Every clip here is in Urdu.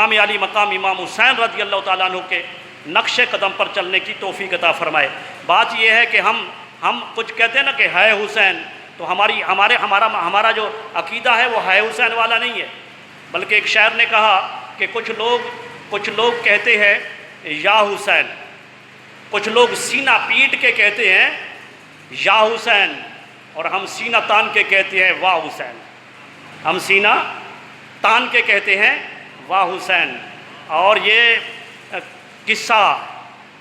امام علی مقام امام حسین رضی اللہ تعالیٰ عنہ کے نقش قدم پر چلنے کی توفیق عطا فرمائے۔ بات یہ ہے کہ ہم کچھ کہتے ہیں نا کہ ہے حسین، تو ہمارا جو عقیدہ ہے وہ ہے حسین والا نہیں ہے، بلکہ ایک شاعر نے کہا کہ کچھ لوگ کہتے ہیں یا حسین، کچھ لوگ سینہ پیٹ کے کہتے ہیں یا حسین، اور ہم سینہ تان کے کہتے ہیں واہ حسین۔ ہم سینہ تان کے کہتے ہیں واہ حسین۔ اور یہ قصہ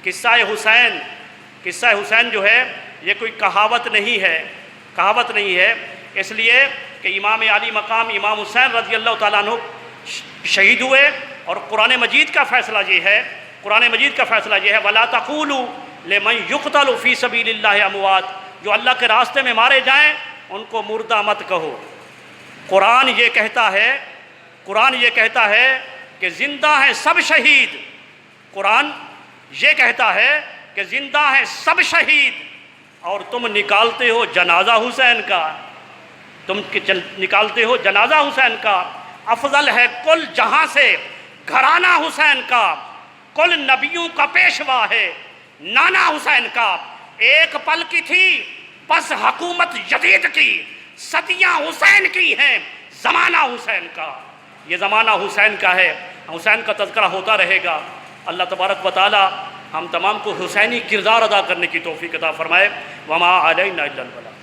حسین جو ہے یہ کوئی کہاوت نہیں ہے، اس لیے کہ امام علی مقام امام حسین رضی اللہ تعالیٰ عنہ شہید ہوئے، اور قرآن مجید کا فیصلہ یہ ہے وَلَا تَقُولُوا لِمَنْ يُقْتَلُ فِي سَبِيلِ اللَّهِ اموات، جو اللہ کے راستے میں مارے جائیں ان کو مردہ مت کہو۔ قرآن یہ کہتا ہے کہ زندہ ہیں سب شہید، قرآن یہ کہتا ہے کہ زندہ ہیں سب شہید، اور تم نکالتے ہو جنازہ حسین کا، افضل ہے کل جہاں سے گھرانہ حسین کا، کل نبیوں کا پیشوا ہے نانا حسین کا، ایک پل کی تھی بس حکومت جدید کی، صدیاں حسین کی ہیں زمانہ حسین کا۔ یہ زمانہ حسین کا ہے، حسین کا تذکرہ ہوتا رہے گا۔ اللہ تبارک و تعالی ہم تمام کو حسینی کردار ادا کرنے کی توفیق عطا فرمائے۔ وما علینا الا البلاغ۔